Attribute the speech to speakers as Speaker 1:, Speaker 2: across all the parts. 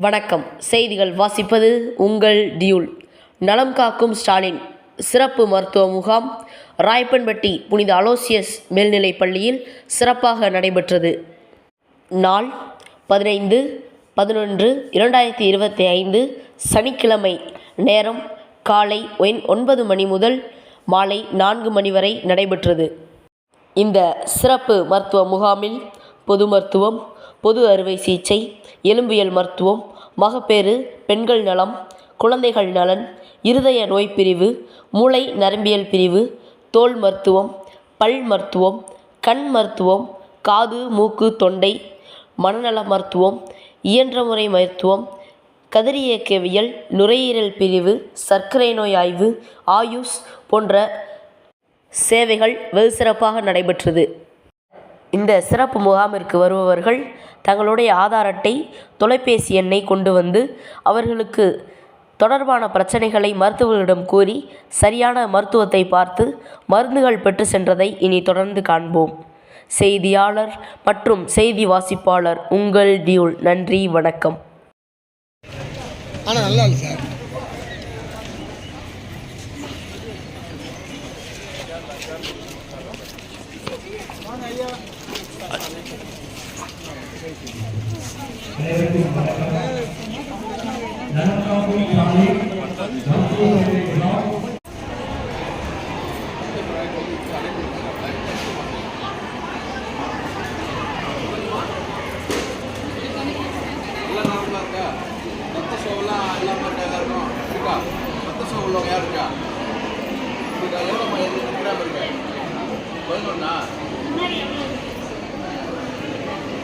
Speaker 1: வணக்கம். செய்திகள் வாசிப்பது உங்கள் டியூல். நலம் காக்கும் ஸ்டாலின் சிறப்பு மருத்துவ முகாம் ராயப்பன்பட்டி புனித அலோசியஸ் மேல்நிலைப் பள்ளியில் சிறப்பாக நடைபெற்றது. நாள் 15/11/2025 சனிக்கிழமை. நேரம் காலை 9 மணி முதல் மாலை 4 மணி வரை நடைபெற்றது. இந்த சிறப்பு மருத்துவ முகாமில் பொது மருத்துவம், பொது அறுவை சிகிச்சை, எலும்பியல் மருத்துவம், மகப்பேறு, பெண்கள் நலம், குழந்தைகள் நலன், இருதய நோய் பிரிவு, மூளை நரம்பியல் பிரிவு, தோல் மருத்துவம், பல் மருத்துவம், கண் மருத்துவம், காது மூக்கு தொண்டை, மனநல மருத்துவம், இயன்ற முறை மருத்துவம், கதிரியக்கவியல், நுரையீரல் பிரிவு, சர்க்கரை நோய் ஆய்வு, ஆயுஷ் போன்ற சேவைகள் வெகு சிறப்பாக நடைபெற்றது. இந்த சிறப்பு முகாமிற்கு வருபவர்கள் தங்களுடைய ஆதார் அட்டை, தொலைபேசி எண்ணை கொண்டு வந்து அவர்களுக்கு தொடர்பான பிரச்சனைகளை மருத்துவர்களிடம் கூறி சரியான மருத்துவத்தை பார்த்து மருந்துகள் பெற்று சென்றதை இனி தொடர்ந்து காண்போம். செய்தியாளர் மற்றும் செய்தி வாசிப்பாளர் உங்கள் டியூல். நன்றி, வணக்கம்.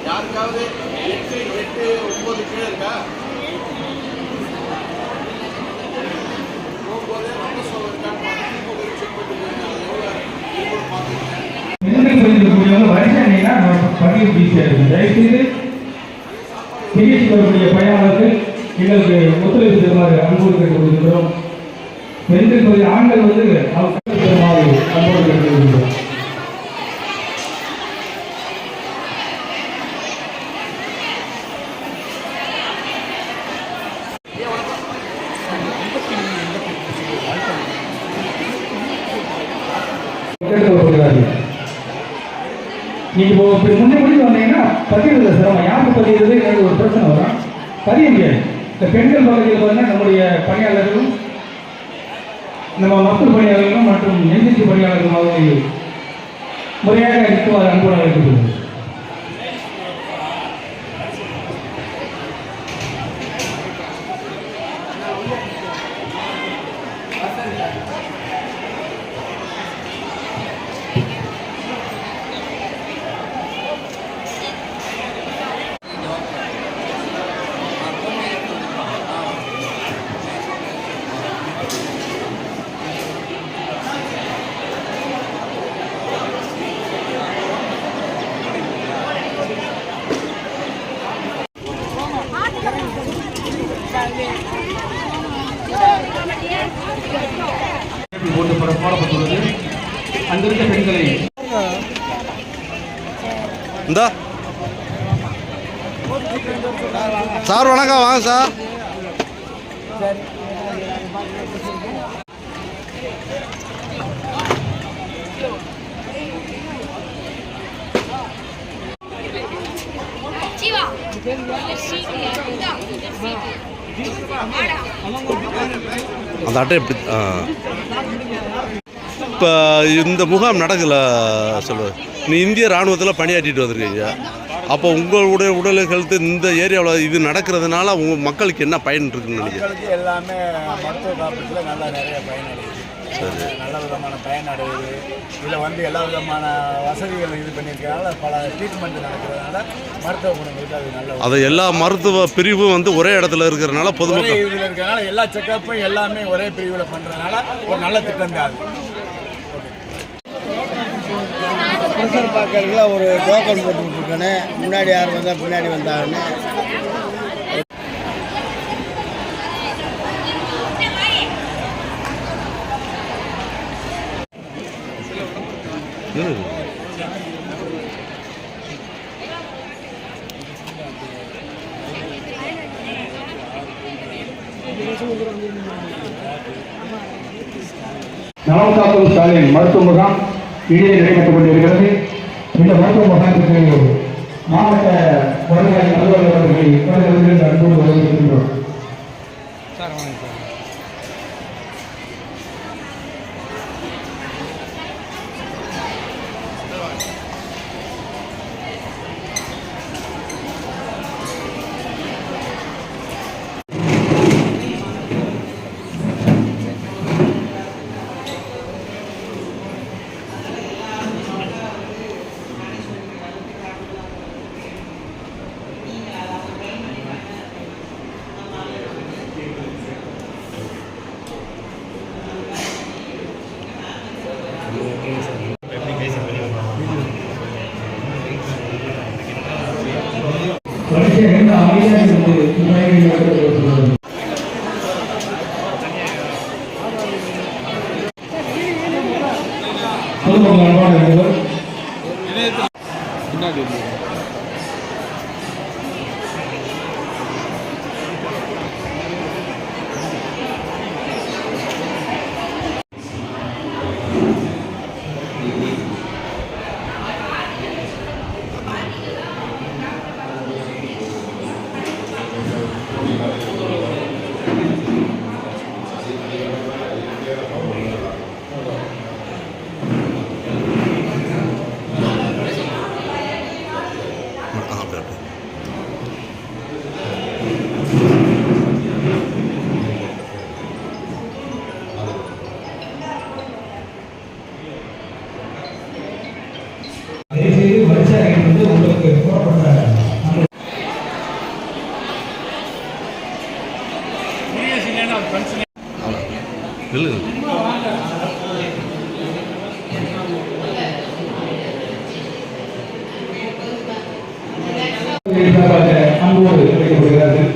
Speaker 2: யாருக்காவது 8, 9 கீழே இருக்கா? போகும்போது ரத்த சோகம் இருக்கான்னு பார்த்து செக் பண்ணிட்டு
Speaker 3: சிகிச்சைக்கூடிய பயனாளர்கள் எங்களுக்கு ஒத்துழைப்பு தருமாறு அன்போடு கேட்டுக்கொள்கிறோம். பெண்கள் ஆண்கள் தருமாறு அன்போடு கேட்டுக்கொள்கிறோம். நீங்க முன்னே முடிச்சு வந்தீங்கன்னா பதிவுல சிரமம், யாருக்கு பதிவுறது எனக்கு ஒரு பிரச்சனை வரும். பதிய முடியாது. இந்த பெண்கள் பகுதியில் பார்த்தீங்கன்னா நம்முடைய பணியாளர்களும் நம்ம மருத்துவ பணியாளர்களும் மற்றும் என்சிசி பணியாளர்களும் முறையாக இருக்குமாறு அன்போடு அழைக்கப்படுகிறது. போடப்பட்டுள்ளது. அங்கிருந்த பெண்களை
Speaker 2: சார் வணக்கம், வாங்க சார். அந்த அட்டை எப்படி இப்போ இந்த முகாம் நடக்கல சொல்லு. நீ இந்திய இராணுவத்தில் பணியாற்றிட்டு வந்திருக்கீங்க. அப்போ உங்களுடைய உடல் ஹெல்த்து இந்த ஏரியாவில் இது நடக்கிறதுனால உங்கள் மக்களுக்கு என்ன பயன் இருக்குன்னு நினைக்கிறேன்?
Speaker 4: எல்லாமே மருத்துவ காப்பீட்டில் நல்லா நிறைய பயனடையுது. சரி, நல்ல விதமான பயனடையுது. இதில் எல்லா விதமான வசதிகள் இது பண்ணியிருக்கிறதுனால பல ட்ரீட்மெண்ட் நடக்கிறதுனால மருத்துவ குணங்களுக்கு அது நல்ல.
Speaker 2: அதை எல்லா மருத்துவ பிரிவும் ஒரே இடத்துல இருக்கிறதுனால பொதுமக்கள்
Speaker 4: இதில் இருக்கிறதுனால எல்லா செக்கப்பும் எல்லாமே ஒரே பிரிவில் பண்ணுறதுனால ஒரு நல்ல திட்டம் தான் அது. ப்ரெஷர் பார்க்கறதுல ஒரு டோக்கன் போட்டு விட்டுருக்கேன்னு, முன்னாடி யார் வந்தால் பின்னாடி வந்தாங்கன்னு.
Speaker 3: நலம் காக்கும் ஸ்டாலின் மருத்துவ முகாம் இடையே நடைபெற்றுக் கொண்டிருக்கிறது. இந்த மருத்துவ முகாமுக்கு மாவட்ட வருவாய் அலுவலர் அவர்களை அன்போடு வரவேற்கின்றோம். அன்போடு அழைக்கப்படுகிறார்கள்.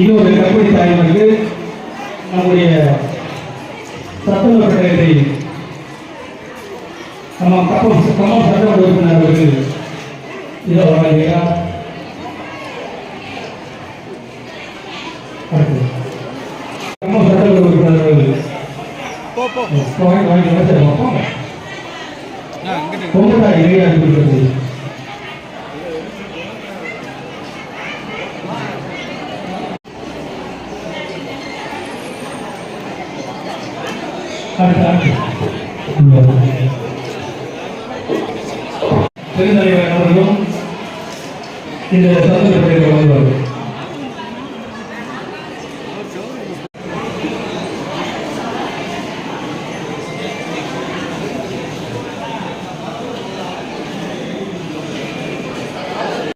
Speaker 3: இது ஒரு கற்பனை தாய்மொழிக்கு நம்முடைய சட்டமன்ற கழகத்தை நம்ம கப்பம் சட்டமன்ற உறுப்பினர் அவர்கள் இதை வழங்குகிறார். கப்பம் சட்டமன்ற உறுப்பினர் அவர்கள் பொங்கலாக இணையாக இருக்கிறது. பெருந்தலைவர் அவர்களும் இந்த சந்தர்ப்பத்தில்